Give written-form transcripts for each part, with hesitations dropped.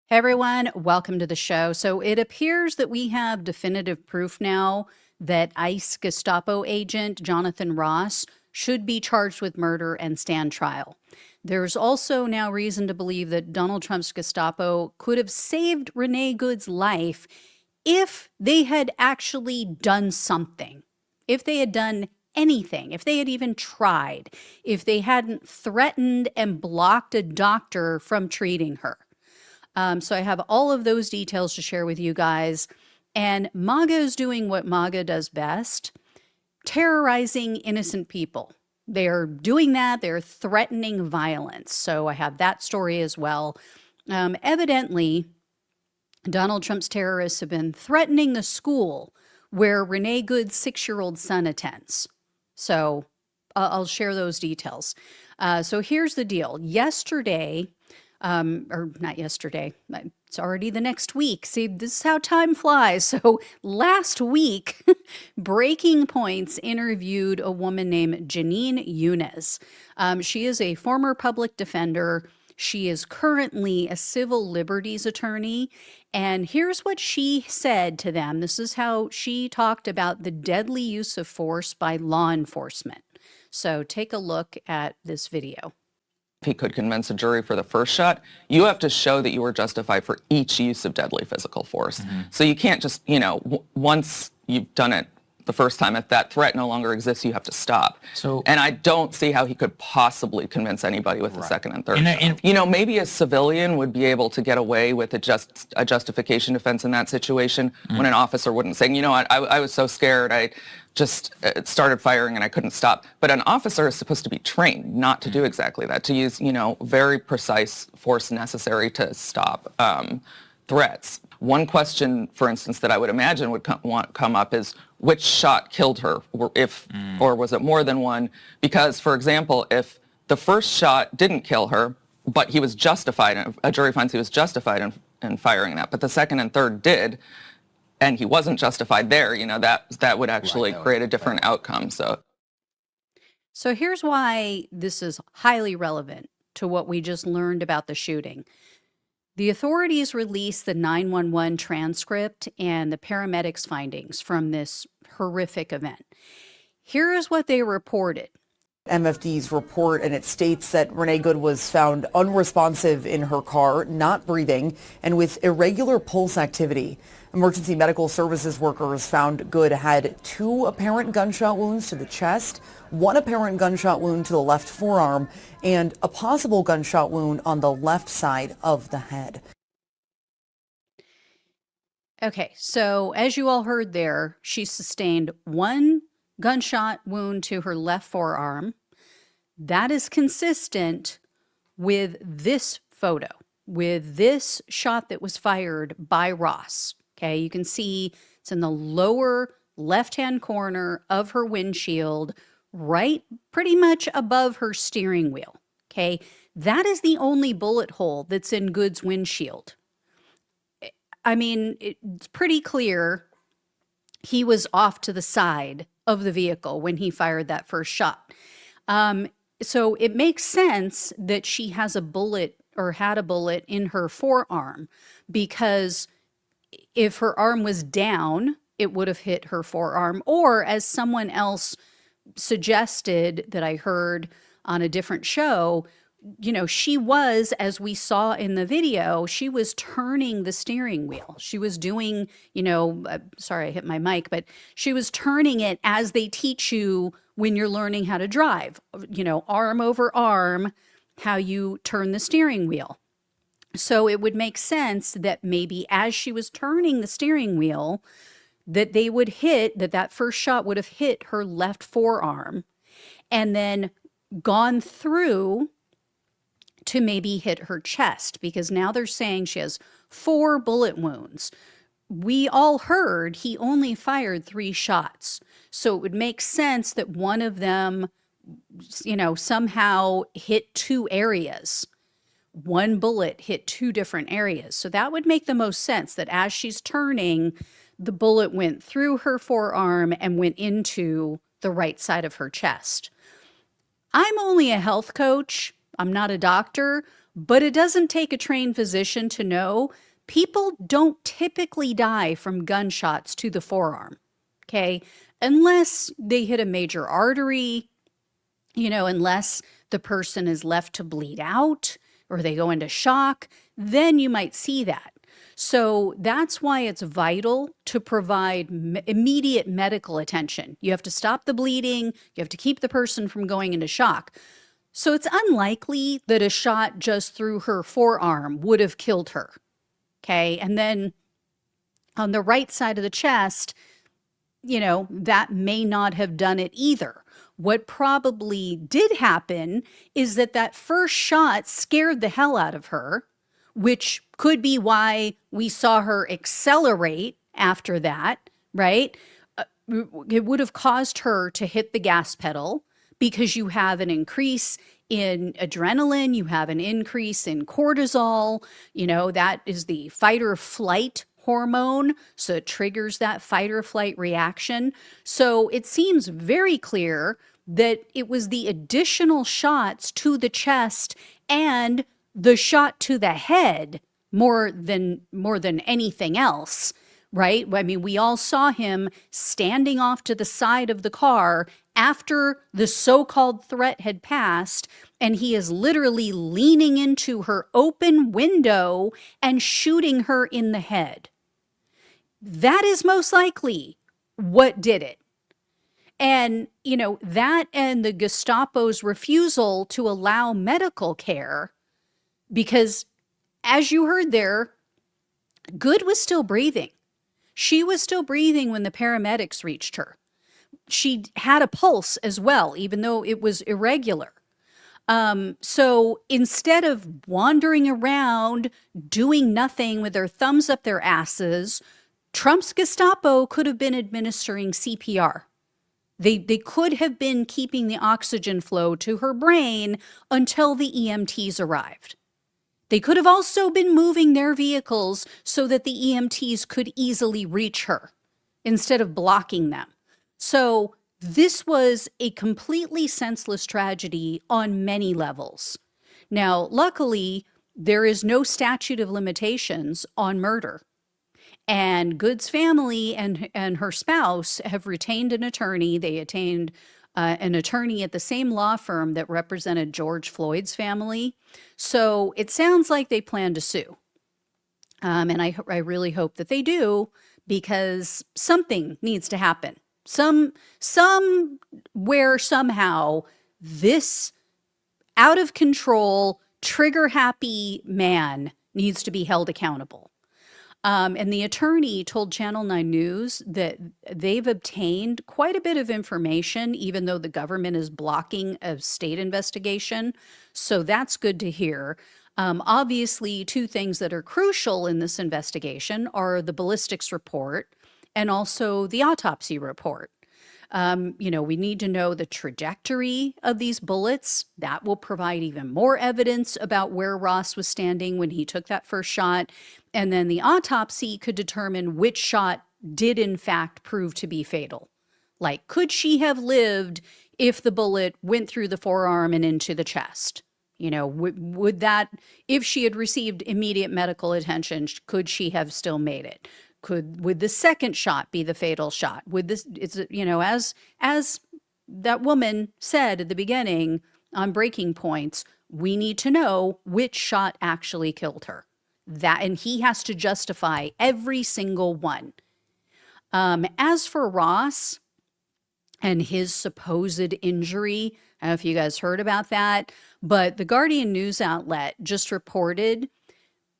Hey everyone, welcome to the show. So it appears that we have definitive proof now that ICE Gestapo agent Jonathan Ross should be charged with murder and stand trial. There's also now reason to believe that Donald Trump's Gestapo could have saved Renee Good's life if they had actually done something, if they had done anything, if they had even tried, if they hadn't threatened and blocked a doctor from treating her. So I have all of those details to share with you guys. And MAGA is doing what MAGA does best, terrorizing innocent people. They are doing that. They're threatening violence. So I have that story as well. Evidently, Donald Trump's terrorists have been threatening the school where Renee Good's 6-year-old son attends. So I'll share those details. So here's the deal. Yesterday, or not yesterday, it's already the next week. See, this is how time flies. So last week, Breaking Points interviewed a woman named Janine Younes. She is a former public defender. She is currently a civil liberties attorney. And here's what she said to them. This is how she talked about the deadly use of force by law enforcement. So take a look at this video. If he could convince a jury for the first shot, you have to show that you were justified for each use of deadly physical force. So you can't just, once you've done it the first time, if that threat no longer exists, you have to stop. And I don't see how he could possibly convince anybody with the second and third shot. Maybe a civilian would be able to get away with a justification defense in that situation when an officer wouldn't say, I was so scared, I just started firing and I couldn't stop. But an officer is supposed to be trained not to do exactly that, to use, very precise force necessary to stop threats. One question, for instance, that I would imagine would come up is which shot killed her, or was it more than one? Because, for example, if the first shot didn't kill her, but he was justified, a jury finds he was justified in firing that, but the second and third did, and he wasn't justified there, that would actually create a different outcome. So here's why this is highly relevant to what we just learned about the shooting. The authorities released the 911 transcript and the paramedics' findings from this horrific event. Here is what they reported. MFD's report, and it states that Renee Good was found unresponsive in her car, not breathing, and with irregular pulse activity. Emergency medical services workers found Good had 2 apparent gunshot wounds to the chest, 1 apparent gunshot wound to the left forearm, and a possible gunshot wound on the left side of the head. Okay, so as you all heard there, she sustained 1 gunshot wound to her left forearm. That is consistent with this photo, with this shot that was fired by Ross. Okay, you can see it's in the lower left-hand corner of her windshield, right pretty much above her steering wheel. Okay, that is the only bullet hole that's in Good's windshield. I mean, it's pretty clear he was off to the side of the vehicle when he fired that first shot. So it makes sense that she has a bullet or had a bullet in her forearm, because if her arm was down, it would have hit her forearm. Or as someone else suggested that I heard on a different show, she was, as we saw in the video, she was turning the steering wheel. She was doing, sorry, I hit my mic, but she was turning it as they teach you when you're learning how to drive, arm over arm, how you turn the steering wheel. So it would make sense that maybe as she was turning the steering wheel, that that first shot would have hit her left forearm and then gone through to maybe hit her chest, because now they're saying she has 4 bullet wounds. We all heard he only fired 3 shots. So it would make sense that one of them, somehow hit 2 areas. 1 bullet hit 2 different areas. So that would make the most sense, that as she's turning, the bullet went through her forearm and went into the right side of her chest. I'm only a health coach. I'm not a doctor, But it doesn't take a trained physician to know people don't typically die from gunshots to the forearm, okay? Unless they hit a major artery, unless the person is left to bleed out or they go into shock, then you might see that. So that's why it's vital to provide immediate medical attention. You have to stop the bleeding, you have to keep the person from going into shock. So it's unlikely that a shot just through her forearm would have killed her. Okay. And then on the right side of the chest, that may not have done it either. What probably did happen is that first shot scared the hell out of her, which could be why we saw her accelerate after that, right? It would have caused her to hit the gas pedal because you have an increase in adrenaline, you have an increase in cortisol, that is the fight or flight hormone, so it triggers that fight or flight reaction. So it seems very clear that it was the additional shots to the chest and the shot to the head more than anything else, right? I mean, we all saw him standing off to the side of the car after the so-called threat had passed, and he is literally leaning into her open window and shooting her in the head. That is most likely what did it. And, that and the Gestapo's refusal to allow medical care, because as you heard there, Good was still breathing. She was still breathing when the paramedics reached her. She had a pulse as well, even though it was irregular. So instead of wandering around doing nothing with their thumbs up their asses, Trump's Gestapo could have been administering CPR. They could have been keeping the oxygen flow to her brain until the EMTs arrived. They could have also been moving their vehicles so that the EMTs could easily reach her instead of blocking them. So this was a completely senseless tragedy on many levels. Now, luckily, there is no statute of limitations on murder. And Good's family and her spouse have retained an attorney. They attained an attorney at the same law firm that represented George Floyd's family. So it sounds like they plan to sue. And I really hope that they do, because something needs to happen. Somewhere, somehow, this out of control, trigger happy man needs to be held accountable. And the attorney told Channel 9 News that they've obtained quite a bit of information, even though the government is blocking a state investigation. So that's good to hear. Obviously, two things that are crucial in this investigation are the ballistics report and also the autopsy report. We need to know the trajectory of these bullets. That will provide even more evidence about where Ross was standing when he took that first shot. And then the autopsy could determine which shot did in fact prove to be fatal. Like, could she have lived if the bullet went through the forearm and into the chest? Would that, if she had received immediate medical attention, could she have still made it? Would the second shot be the fatal shot? Would this, as that woman said at the beginning on Breaking Points, we need to know which shot actually killed her. And he has to justify every single one. As for Ross and his supposed injury, I don't know if you guys heard about that, but the Guardian news outlet just reported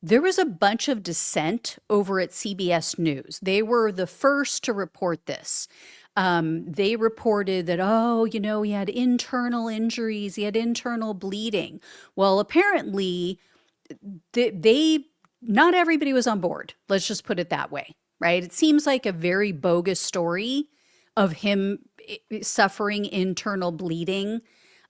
there was a bunch of dissent over at CBS News. They were the first to report this. They reported that, he had internal injuries, he had internal bleeding. Well, apparently, not everybody was on board. Let's just put it that way, right? It seems like a very bogus story of him suffering internal bleeding.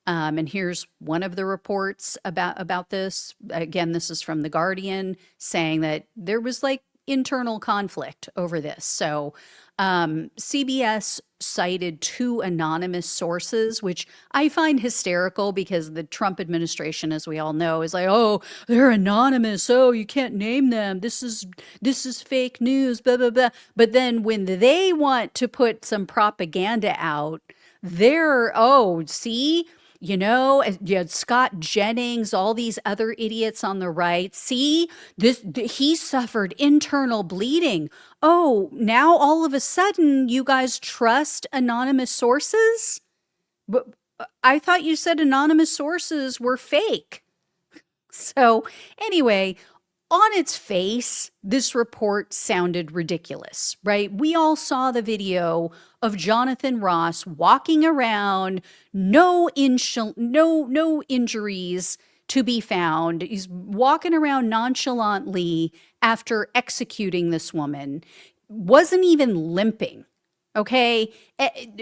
And here's one of the reports about this. Again, this is from The Guardian, saying that there was like internal conflict over this. So CBS cited 2 anonymous sources, which I find hysterical because the Trump administration, as we all know, is like, oh, they're anonymous. Oh, you can't name them. This is fake news, blah, blah, blah. But then when they want to put some propaganda out, they're, oh, see, you know, you had Scott Jennings, all these other idiots on the right. See, he suffered internal bleeding. Oh, now all of a sudden you guys trust anonymous sources? But I thought you said anonymous sources were fake. So anyway, on its face, this report sounded ridiculous, right? We all saw the video of Jonathan Ross walking around, no injuries to be found. He's walking around nonchalantly after executing this woman, wasn't even limping. Okay.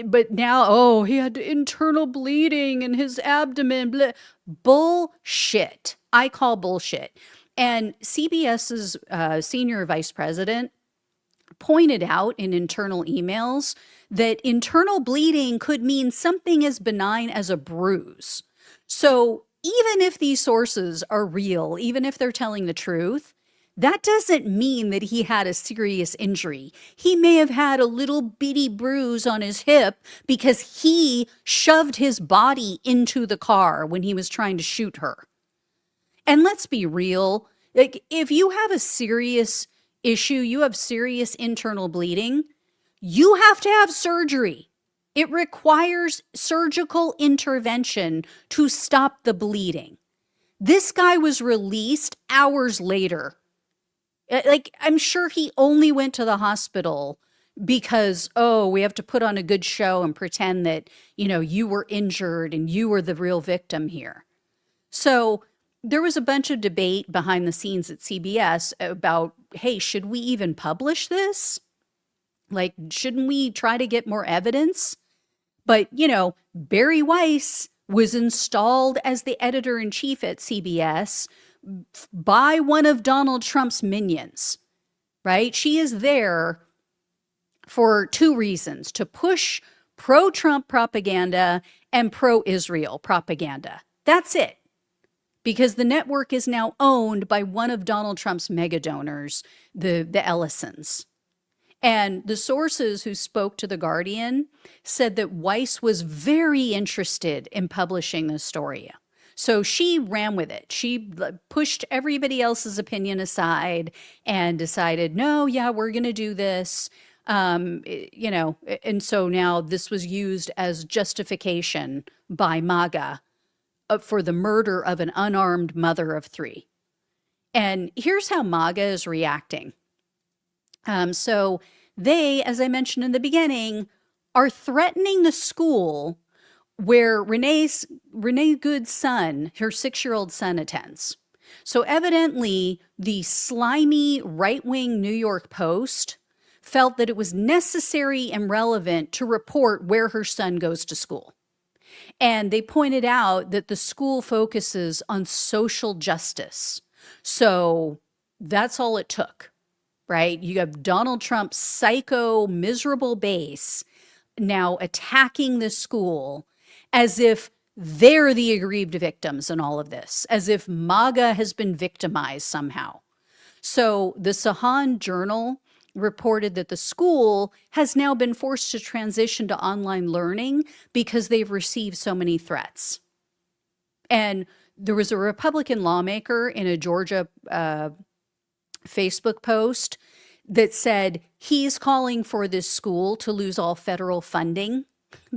But now, oh, he had internal bleeding in his abdomen. Blah. Bullshit. I call bullshit. And CBS's senior vice president pointed out in internal emails that internal bleeding could mean something as benign as a bruise. So even if these sources are real, even if they're telling the truth, that doesn't mean that he had a serious injury. He may have had a little bitty bruise on his hip because he shoved his body into the car when he was trying to shoot her. And let's be real, like if you have a serious issue, you have serious internal bleeding, you have to have surgery. It requires surgical intervention to stop the bleeding. This guy was released hours later. Like, I'm sure he only went to the hospital because, oh, we have to put on a good show and pretend that, you know, you were injured and you were the real victim here. So there was a bunch of debate behind the scenes at CBS about, hey, should we even publish this? Like, shouldn't we try to get more evidence? But, you know, Barry Weiss was installed as the editor-in-chief at CBS by one of Donald Trump's minions, right? She is there for 2 reasons: to push pro-Trump propaganda and pro-Israel propaganda. That's it. Because the network is now owned by one of Donald Trump's mega donors, the Ellisons. And the sources who spoke to The Guardian said that Weiss was very interested in publishing this story. So she ran with it. She pushed everybody else's opinion aside and decided, no, yeah, we're going to do this. You know, and so now this was used as justification by MAGA for the murder of an unarmed mother of 3. And here's how MAGA is reacting. So they, as I mentioned in the beginning, are threatening the school where Renee Good's son, her 6-year-old son, attends. So evidently, the slimy right-wing New York Post felt that it was necessary and relevant to report where her son goes to school. And they pointed out that the school focuses on social justice. So that's all it took, right? You have Donald Trump's psycho, miserable base now attacking the school as if they're the aggrieved victims in all of this, as if MAGA has been victimized somehow. So the Sahan Journal reported that the school has now been forced to transition to online learning because they've received so many threats. And there was a Republican lawmaker in a Georgia Facebook post that said he's calling for this school to lose all federal funding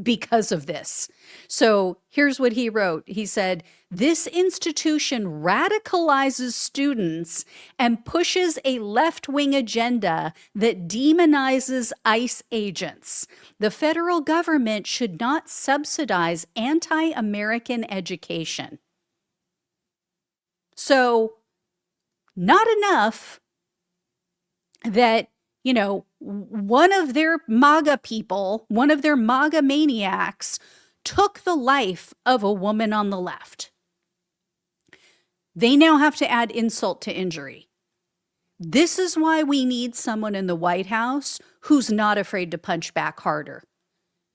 because of this. So here's what he wrote. He said, "This institution radicalizes students and pushes a left-wing agenda that demonizes ICE agents. The federal government should not subsidize anti-American education." So not enough that, you know, one of their MAGA people, one of their MAGA maniacs, took the life of a woman on the left. They now have to add insult to injury. This is why we need someone in the White House who's not afraid to punch back harder,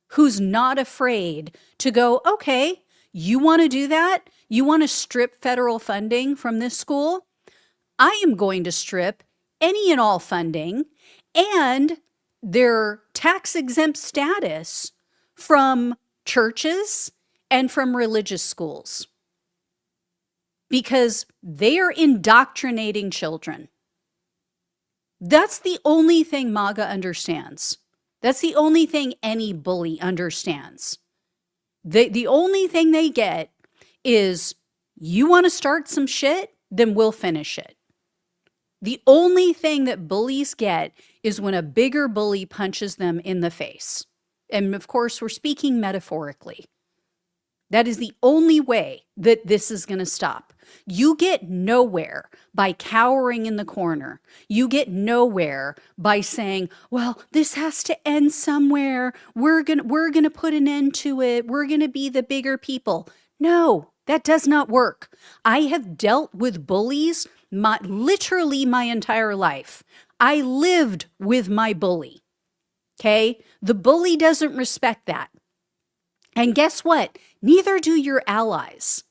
who's not afraid to go, okay, you want to do that? You want to strip federal funding from this school? I am going to strip any and all funding and their tax exempt status from churches and from religious schools because they are indoctrinating children. That's the only thing MAGA understands. That's the only thing any bully understands. The only thing they get is, you want to start some shit, then we'll finish it. The only thing that bullies get is when a bigger bully punches them in the face. And of course, we're speaking metaphorically. That is the only way that this is going to stop. You get nowhere by cowering in the corner. You get nowhere by saying, well, this has to end somewhere. We're going to put an end to it. We're going to be the bigger people. No, that does not work. I have dealt with bullies literally my entire life. I lived with my bully. Okay? The bully doesn't respect that. And guess what? Neither do your allies.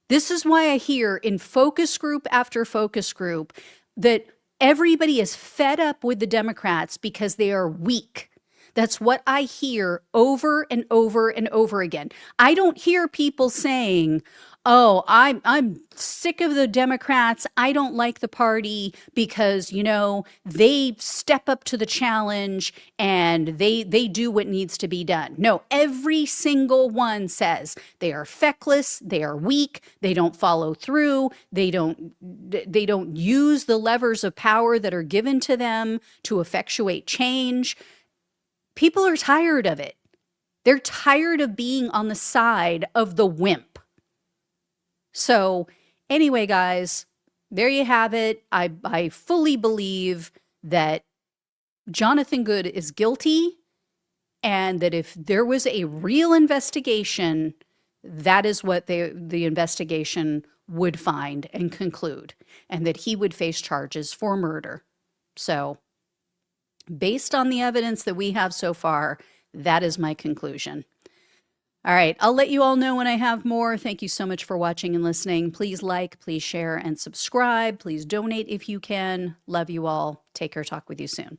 This is why I hear in focus group after focus group that everybody is fed up with the Democrats because they are weak. That's what I hear over and over and over again. I don't hear people saying, oh, I'm sick of the Democrats. I don't like the party because, they step up to the challenge and they do what needs to be done. No, every single one says they are feckless, they are weak, they don't follow through, they don't use the levers of power that are given to them to effectuate change. People are tired of it. They're tired of being on the side of the wimp. So anyway, guys, there you have it. I fully believe that Jonathan Good is guilty and that if there was a real investigation, that is what the investigation would find and conclude, and that he would face charges for murder. So based on the evidence that we have so far, that is my conclusion. All right, I'll let you all know when I have more. Thank you so much for watching and listening. Please like, please share, and subscribe. Please donate if you can. Love you all. Take care. Talk with you soon.